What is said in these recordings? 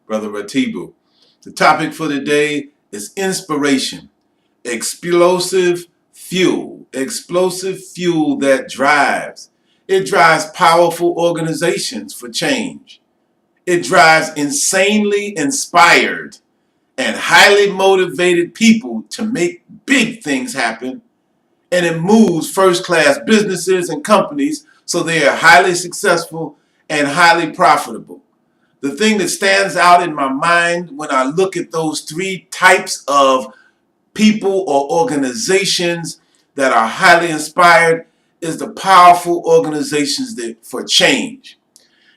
Brother Ratibu. The topic for today is inspiration, explosive fuel that drives. It drives powerful organizations for change. It drives insanely inspired and highly motivated people to make big things happen. And it moves first-class businesses and companies so they are highly successful and highly profitable. The thing that stands out in my mind when I look at those three types of people or organizations that are highly inspired is the powerful organizations for change.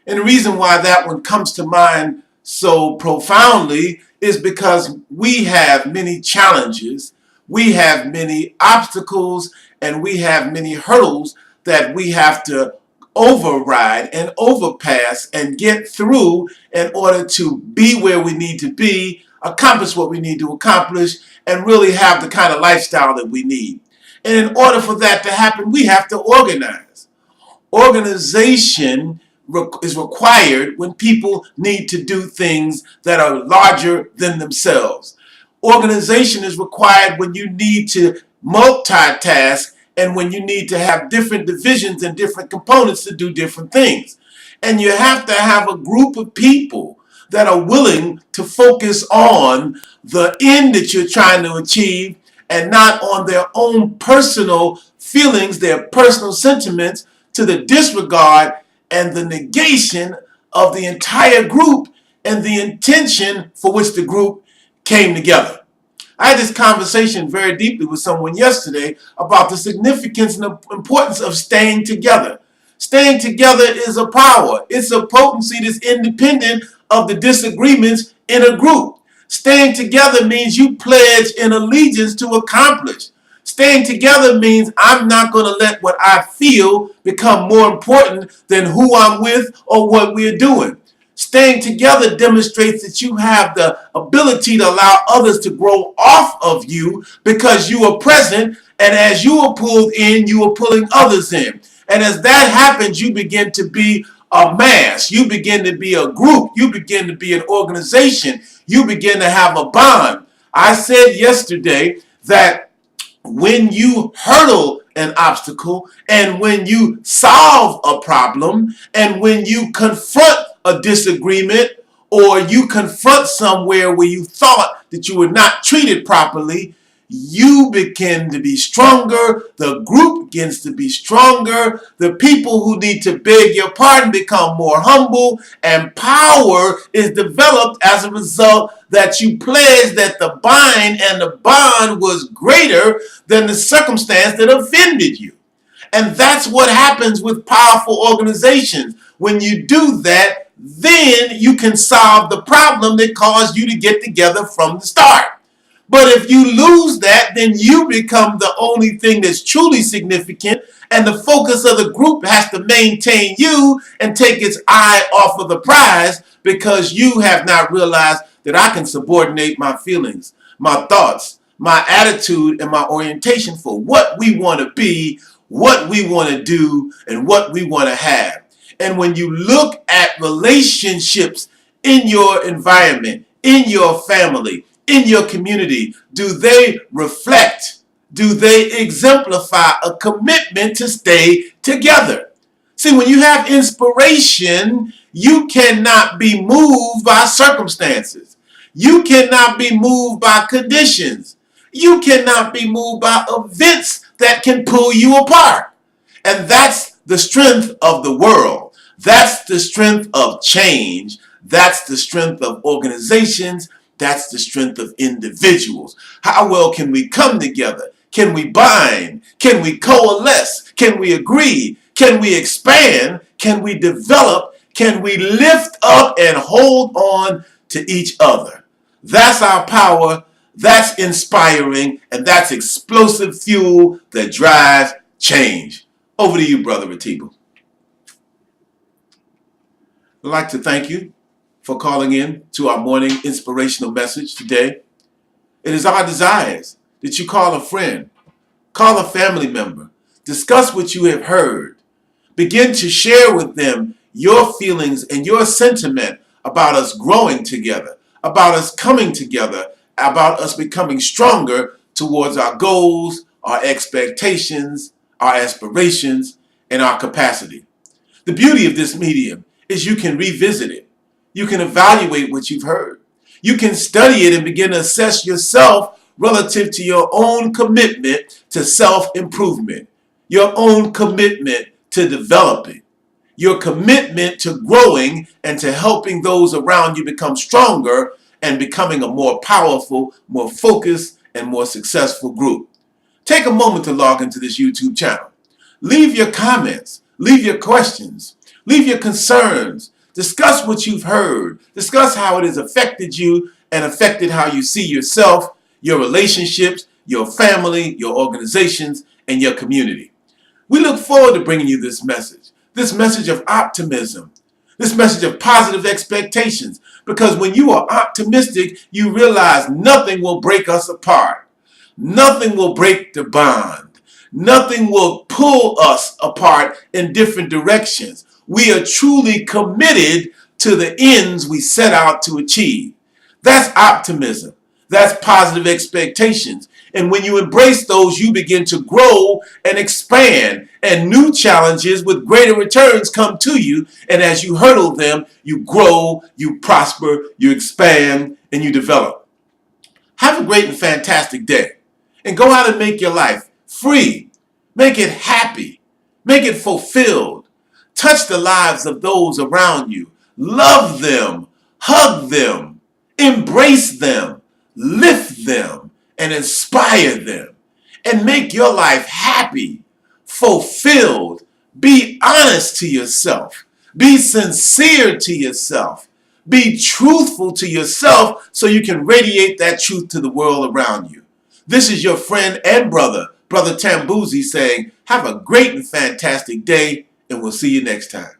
And the reason why that one comes to mind so profoundly is because we have many challenges, we have many obstacles, and we have many hurdles that we have to override and overpass and get through in order to be where we need to be, accomplish what we need to accomplish, and really have the kind of lifestyle that we need. And in order for that to happen, we have to organize. Organization is required when people need to do things that are larger than themselves. Organization is required when you need to multitask and when you need to have different divisions and different components to do different things. And you have to have a group of people that are willing to focus on the end that you're trying to achieve and not on their own personal feelings, their personal sentiments, to the disregard and the negation of the entire group and the intention for which the group came together. I had this conversation very deeply with someone yesterday about the significance and the importance of staying together. Staying together is a power. It's a potency that's independent of the disagreements in a group. Staying together means you pledge an allegiance to accomplish. Staying together means I'm not going to let what I feel become more important than who I'm with or what we're doing. Staying together demonstrates that you have the ability to allow others to grow off of you because you are present, and as you are pulled in, you are pulling others in. And as that happens, you begin to be a mass. You begin to be a group. You begin to be an organization. You begin to have a bond. I said yesterday that when you hurdle an obstacle and when you solve a problem and when you confront a disagreement or you confront somewhere where you thought that you were not treated properly, you begin to be stronger, the group begins to be stronger, the people who need to beg your pardon become more humble, and power is developed as a result that you pledged that the bind and the bond was greater than the circumstance that offended you. And that's what happens with powerful organizations. When you do that, then you can solve the problem that caused you to get together from the start. But if you lose that, then you become the only thing that's truly significant, and the focus of the group has to maintain you and take its eye off of the prize because you have not realized that I can subordinate my feelings, my thoughts, my attitude, and my orientation for what we want to be, what we want to do, and what we want to have. And when you look at relationships in your environment, in your family, in your community, do they reflect, do they exemplify a commitment to stay together? See, when you have inspiration, you cannot be moved by circumstances. You cannot be moved by conditions. You cannot be moved by events that can pull you apart. And that's the strength of the world. That's the strength of change. That's the strength of organizations. That's the strength of individuals. How well can we come together? Can we bind? Can we coalesce? Can we agree? Can we expand? Can we develop? Can we lift up and hold on to each other? That's our power. That's inspiring. And that's explosive fuel that drives change. Over to you, Brother Ratibu. I'd like to thank you for calling in to our morning inspirational message today. It is our desires that you call a friend, call a family member, discuss what you have heard, begin to share with them your feelings and your sentiment about us growing together, about us coming together, about us becoming stronger towards our goals, our expectations, our aspirations, and our capacity. The beauty of this medium is you can revisit it. You can evaluate what you've heard. You can study it and begin to assess yourself relative to your own commitment to self-improvement, your own commitment to developing, your commitment to growing and to helping those around you become stronger and becoming a more powerful, more focused, and more successful group. Take a moment to log into this YouTube channel. Leave your comments, leave your questions, leave your concerns. Discuss what you've heard. Discuss how it has affected you and affected how you see yourself, your relationships, your family, your organizations, and your community. We look forward to bringing you this message of optimism, this message of positive expectations, because when you are optimistic, you realize nothing will break us apart. Nothing will break the bond. Nothing will pull us apart in different directions. We are truly committed to the ends we set out to achieve. That's optimism. That's positive expectations. And when you embrace those, you begin to grow and expand, and new challenges with greater returns come to you. And as you hurdle them, you grow, you prosper, you expand, and you develop. Have a great and fantastic day. And go out and make your life free. Make it happy. Make it fulfilled. Touch the lives of those around you. Love them. Hug them. Embrace them. Lift them. And inspire them. And make your life happy. Fulfilled. Be honest to yourself. Be sincere to yourself. Be truthful to yourself so you can radiate that truth to the world around you. This is your friend and brother Tambuzi saying, have a great and fantastic day, and we'll see you next time.